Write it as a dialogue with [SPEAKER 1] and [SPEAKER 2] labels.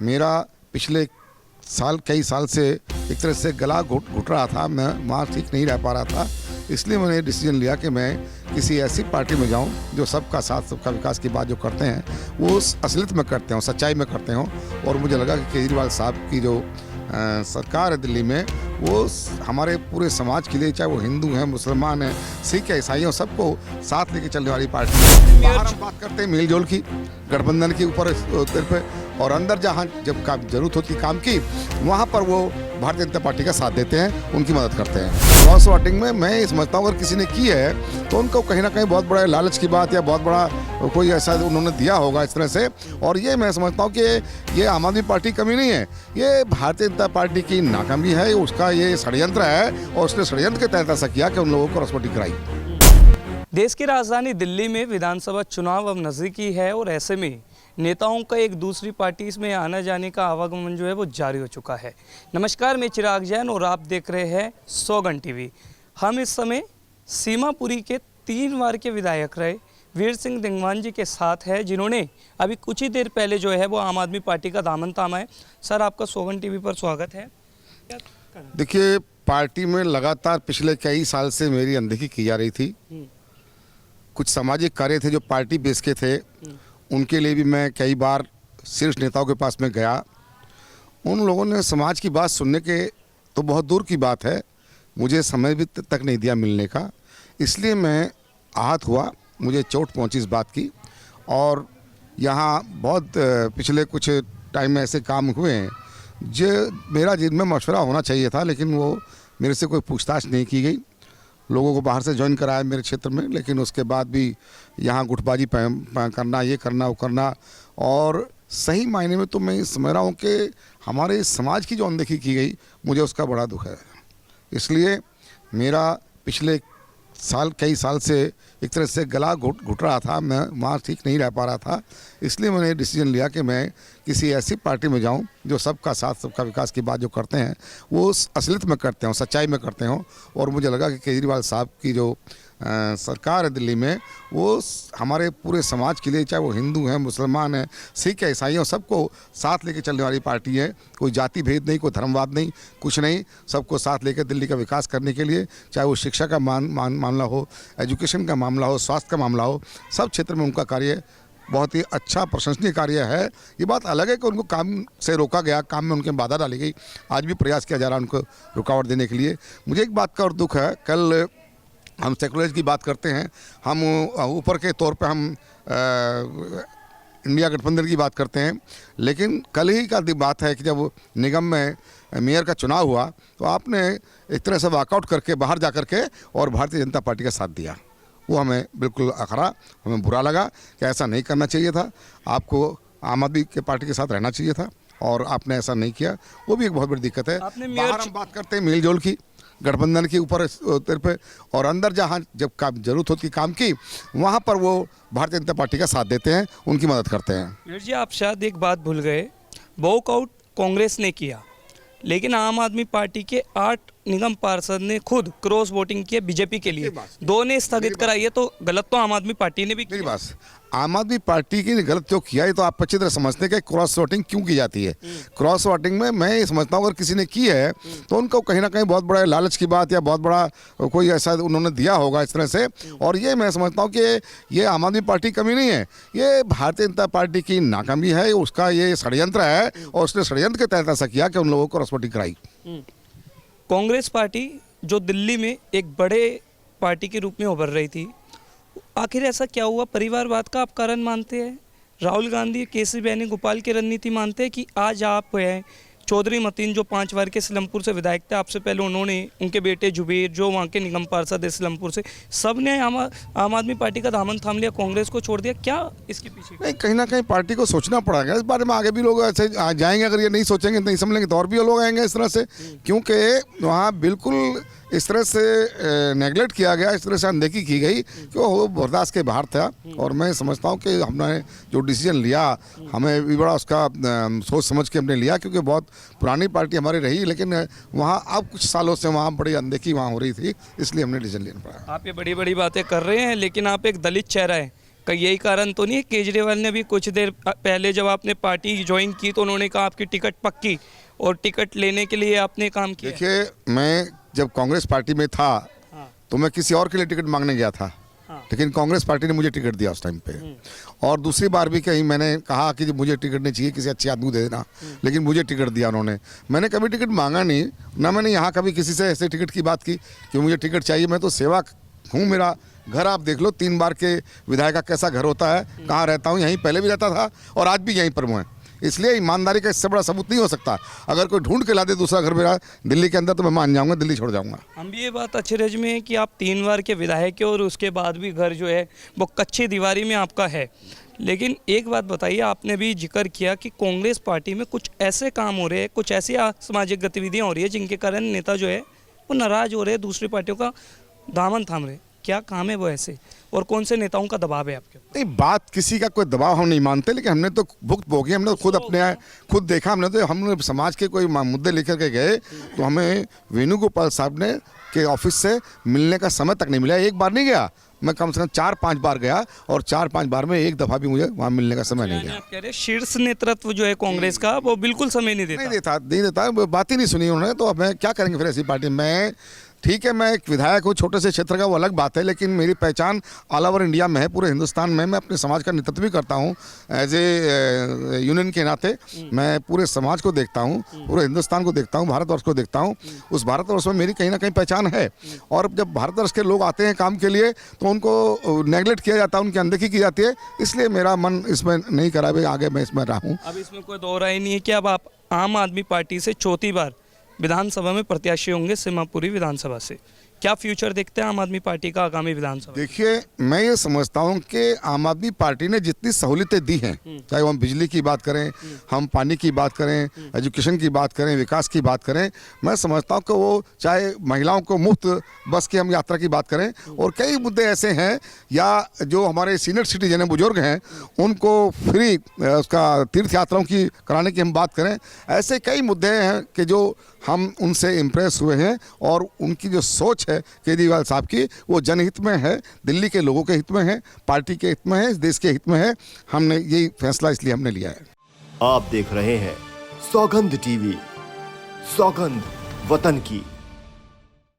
[SPEAKER 1] मेरा पिछले साल कई साल से एक तरह से गला घुट रहा था, मैं वहाँ ठीक नहीं रह पा रहा था। इसलिए मैंने डिसीजन लिया कि मैं किसी ऐसी पार्टी में जाऊं जो सबका साथ सबका विकास की बात जो करते हैं वो असलियत में करते हों, सच्चाई में करते हों। और मुझे लगा कि केजरीवाल साहब की जो सरकार है दिल्ली में, वो हमारे पूरे समाज के लिए, चाहे वो हिंदू हैं, मुसलमान हैं, सिख है, ईसाई हैं, सबको साथ लेके चलने वाली पार्टी है। बाहर हम बात करते हैं मिलजुल की, गठबंधन के ऊपर पे, और अंदर जहाँ जब जरूरत होती काम की, वहाँ पर वो भारतीय जनता पार्टी का साथ देते हैं, उनकी मदद करते हैं। क्रॉस वोटिंग में मैं ये समझता हूँ अगर किसी ने की है तो उनको कहीं ना कहीं बहुत बड़ा लालच की बात या बहुत बड़ा कोई ऐसा उन्होंने दिया होगा इस तरह से। और ये मैं समझता हूँ कि ये आम आदमी पार्टी की कमी नहीं है, ये भारतीय जनता पार्टी की नाकामी है, उसका ये षड्यंत्र है और उसने षड्यंत्र के तहत ऐसा किया कि उन लोगों को क्रॉस वोटिंग कराई।
[SPEAKER 2] देश की राजधानी दिल्ली में विधानसभा चुनाव अब नज़दीकी है और ऐसे में नेताओं का एक दूसरी पार्टी में आने जाने का आवागमन जो है वो जारी हो चुका है। नमस्कार, मैं चिराग जैन और आप देख रहे हैं सौगन टीवी। हम इस समय सीमापुरी के 3 बार के विधायक रहे वीर सिंह दिंगवान जी के साथ है, जिन्होंने अभी कुछ ही देर पहले जो है वो आम आदमी पार्टी का दामन थामा है। सर, आपका सौगन टीवी पर स्वागत है।
[SPEAKER 1] देखिए, पार्टी में लगातार पिछले कई साल से मेरी अनदेखी की जा रही थी। कुछ सामाजिक कार्य थे जो पार्टी बेस के थे, उनके लिए भी मैं कई बार शीर्ष नेताओं के पास में गया। उन लोगों ने समाज की बात सुनने के तो बहुत दूर की बात है, मुझे समय भी तक नहीं दिया मिलने का। इसलिए मैं आहत हुआ, मुझे चोट पहुंची इस बात की। और यहाँ बहुत पिछले कुछ टाइम में ऐसे काम हुए हैं जो मेरा जिनमें मशवरा होना चाहिए था, लेकिन वो मेरे से कोई पूछताछ नहीं की गई। लोगों को बाहर से ज्वाइन कराया मेरे क्षेत्र में, लेकिन उसके बाद भी यहाँ गुटबाजी करना, ये करना, वो करना। और सही मायने में तो मैं समझ रहा हूँ कि हमारे समाज की जो अनदेखी की गई, मुझे उसका बड़ा दुख है। इसलिए मेरा पिछले कई साल से एक तरह से गला घुट रहा था, मैं वहाँ ठीक नहीं रह पा रहा था। इसलिए मैंने डिसीजन लिया कि मैं किसी ऐसी पार्टी में जाऊं जो सबका साथ सबका विकास की बात जो करते हैं वो असलियत में करते हों, सच्चाई में करते हों। और मुझे लगा कि केजरीवाल साहब की जो सरकार है दिल्ली में, वो हमारे पूरे समाज के लिए, चाहे वो हिंदू हैं, मुसलमान हैं, सिख है, ईसाई हैं, सबको साथ लेके चलने वाली पार्टी है। कोई जाति भेद नहीं, कोई धर्मवाद नहीं, कुछ नहीं, सबको साथ लेकर दिल्ली का विकास करने के लिए, चाहे वो शिक्षा का मामला हो, एजुकेशन का मामला हो, स्वास्थ्य का मामला हो, सब क्षेत्र में उनका कार्य बहुत ही अच्छा प्रशंसनीय कार्य है। ये बात अलग है कि उनको काम से रोका गया, काम में उनके बाधा डाली गई। आज भी प्रयास किया जा रहा है उनको रुकावट देने के लिए। मुझे एक बात का और दुख है, कल हम सेकुलरिज्म की बात करते हैं, हम ऊपर के तौर पे हम इंडिया गठबंधन की बात करते हैं, लेकिन कल ही का बात है कि जब निगम में मेयर का चुनाव हुआ तो आपने एक तरह से वॉकआउट करके बाहर जा कर के और भारतीय जनता पार्टी का साथ दिया। वो हमें बिल्कुल अखरा, हमें बुरा लगा कि ऐसा नहीं करना चाहिए था। आपको आम आदमी के पार्टी के साथ रहना चाहिए था और आपने ऐसा नहीं किया, वो भी एक बहुत बड़ी दिक्कत है। बाहर हम बात करते हैं मिलजुल की, गठबंधन के ऊपर पे, और अंदर जहाँ जब जरूरत होती काम की, वहाँ पर वो भारतीय जनता पार्टी का साथ देते हैं, उनकी मदद करते हैं।
[SPEAKER 2] वीर जी, आप शायद एक बात भूल गए, वॉकआउट कांग्रेस ने किया, लेकिन आम आदमी पार्टी के 8 निगम पार्षद ने खुद क्रॉस वोटिंग किया बीजेपी के लिए, 2 ने स्थगित कराई है। तो गलत तो आम आदमी पार्टी ने भी
[SPEAKER 1] मेरी बात, आम आदमी पार्टी की गलत जो किया है तो आप अच्छी तरह समझते हैं कि क्रॉस वोटिंग क्यों की जाती है। क्रॉस वोटिंग में मैं ये समझता हूँ अगर किसी ने की है तो उनको कहीं ना कहीं बहुत बड़ा लालच की बात या बहुत बड़ा कोई ऐसा उन्होंने दिया होगा इस तरह से। और ये मैं समझता हूँ कि ये आम आदमी पार्टी की कमी नहीं है, ये भारतीय जनता पार्टी की नाकामी है, उसका ये षड्यंत्र है और उसने षड्यंत्र के तहत ऐसा किया कि उन लोगों को क्रॉस वोटिंग कराई।
[SPEAKER 2] कांग्रेस पार्टी जो दिल्ली में एक बड़े पार्टी के रूप में उभर रही थी, आखिर ऐसा क्या हुआ? परिवारवाद का आप कारण मानते हैं? राहुल गांधी, केसी वेणुगोपाल की रणनीति मानते हैं कि आज आप हैं चौधरी मतीन जो 5 बार के सिलमपुर से विधायक थे, आपसे पहले उन्होंने, उनके बेटे जुबेर जो वहाँ के निगम पार्षद है सिलमपुर से, सब ने आम आदमी पार्टी का दामन थाम लिया, कांग्रेस को छोड़ दिया। क्या इसके पीछे?
[SPEAKER 1] नहीं, कहीं ना कहीं पार्टी को सोचना पड़ेगा इस बारे में। आगे भी लोग ऐसे जाएंगे, अगर ये नहीं सोचेंगे नहीं समझेंगे तो और भी लोग आएंगे इस तरह से, क्योंकि वहाँ बिल्कुल इस तरह से नेगलेक्ट किया गया, इस तरह से अनदेखी की गई कि वो बर्दाश्त के बाहर था। और मैं समझता हूँ कि हमने जो डिसीजन लिया, हमें भी बड़ा उसका सोच समझ के हमने लिया, क्योंकि बहुत पुरानी पार्टी हमारी रही, लेकिन वहाँ अब कुछ सालों से वहाँ बड़ी अनदेखी वहाँ हो रही थी, इसलिए हमने डिसीजन लेना पड़ा।
[SPEAKER 2] आप ये बड़ी बड़ी बातें कर रहे हैं, लेकिन आप एक दलित चेहरा है, का यही कारण तो नहीं है? केजरीवाल ने भी कुछ देर पहले जब आपने पार्टी ज्वाइन की तो उन्होंने कहा आपकी टिकट पक्की, और टिकट लेने के लिए आपने काम किया।
[SPEAKER 1] देखिए, मैं जब कांग्रेस पार्टी में था
[SPEAKER 2] हाँ,
[SPEAKER 1] तो मैं किसी और के लिए टिकट मांगने गया था,
[SPEAKER 2] हाँ।
[SPEAKER 1] लेकिन कांग्रेस पार्टी ने मुझे टिकट दिया उस टाइम पे। और दूसरी बार भी कहीं मैंने कहा कि मुझे टिकट नहीं चाहिए, किसी अच्छे आदमी को दे देना, लेकिन मुझे टिकट दिया उन्होंने। मैंने कभी टिकट मांगा नहीं, ना मैंने यहाँ कभी किसी से ऐसे टिकट की बात की कि मुझे टिकट चाहिए। मैं तो सेवा हूँ। मेरा घर आप देख लो, 3 बार के विधायक का कैसा घर होता है, कहाँ रहता हूँ, यहीं पहले भी रहता था और आज भी यहीं पर हूँ। इसलिए ईमानदारी का इससे बड़ा सबूत नहीं हो सकता। अगर कोई ढूंढ के ला दे दूसरा घर मेरा दिल्ली के अंदर तो मैं मान जाऊंगा, दिल्ली छोड़ जाऊंगा।
[SPEAKER 2] हम भी ये बात अचरज में है कि आप 3 बार के विधायक हैं और उसके बाद भी घर जो है वो कच्ची दीवारी में आपका है। लेकिन एक बात बताइए, आपने भी जिक्र किया कि कांग्रेस पार्टी में कुछ ऐसे काम हो रहे हैं, कुछ ऐसी सामाजिक गतिविधियां हो रही है जिनके कारण नेता जो है वो नाराज हो रहे हैं, दूसरी पार्टियों का दामन थाम रहे। क्या काम है वो ऐसे, और कौन से नेताओं का दबाव है आपके ऊपर?
[SPEAKER 1] नहीं, बात किसी का कोई दबाव हम नहीं मानते, लेकिन हमने तो भुगत भोगी, हमने तो खुद खुद देखा। हमने समाज के कोई मुद्दे लेकर के गए तो हमें वेणुगोपाल साहब ने के ऑफिस से मिलने का समय तक नहीं मिला। एक बार नहीं गया, मैं कम से कम 4-5 बार गया और 4-5 बार में एक दफ़ा भी मुझे वहाँ मिलने का समय नहीं गया।
[SPEAKER 2] आप कह रहे हैं शीर्ष नेतृत्व जो है कांग्रेस का वो बिल्कुल समय नहीं देता।
[SPEAKER 1] नहीं देता, बात ही नहीं सुनी उन्होंने। तो अब मैं क्या करेंगे फिर ऐसी पार्टी में? ठीक है, मैं एक विधायक हूँ छोटे से क्षेत्र का, वो अलग बात है, लेकिन मेरी पहचान ऑल ओवर इंडिया में है, पूरे हिंदुस्तान में। मैं अपने समाज का नेतृत्व भी करता हूँ एज ए यूनियन के नाते। मैं पूरे समाज को देखता हूँ, पूरे हिंदुस्तान को देखता हूँ, भारतवर्ष को देखता हूँ। उस भारतवर्ष में मेरी कहीं ना कहीं पहचान है। और जब भारतवर्ष के लोग आते हैं काम के लिए तो उनको नेगलेक्ट किया जाता है, उनकी अनदेखी की जाती है। इसलिए मेरा मन इसमें नहीं करा भाई आगे मैं इसमें रहा हूँ।
[SPEAKER 2] अब इसमें कोई दो राय नहीं है कि अब आप आम आदमी पार्टी से चौथी बार विधानसभा में प्रत्याशी होंगे सिमापुरी विधानसभा से। क्या फ्यूचर देखते हैं आम आदमी पार्टी का आगामी विधानसभा?
[SPEAKER 1] देखिए, मैं ये समझता हूँ कि आम आदमी पार्टी ने जितनी सहूलियतें दी हैं, चाहे वो हम बिजली की बात करें, हम पानी की बात करें, एजुकेशन की बात करें, विकास की बात करें, मैं समझता हूँ कि वो चाहे महिलाओं को मुफ्त बस की हम यात्रा की बात करें, और कई मुद्दे ऐसे हैं, या जो हमारे सीनियर सिटीजन हैं, बुजुर्ग हैं, उनको फ्री उसका तीर्थ यात्राओं की कराने की हम बात करें, ऐसे कई मुद्दे हैं कि जो हम उनसे इम्प्रेस हुए हैं। और उनकी जो सोच है केजरीवाल साहब की, वो जनहित में है, दिल्ली के लोगों के हित में है, पार्टी के हित में है, देश के हित में है। हमने यही फैसला इसलिए हमने लिया है।
[SPEAKER 3] आप देख रहे हैं सौगंध टीवी, सौगंध वतन की।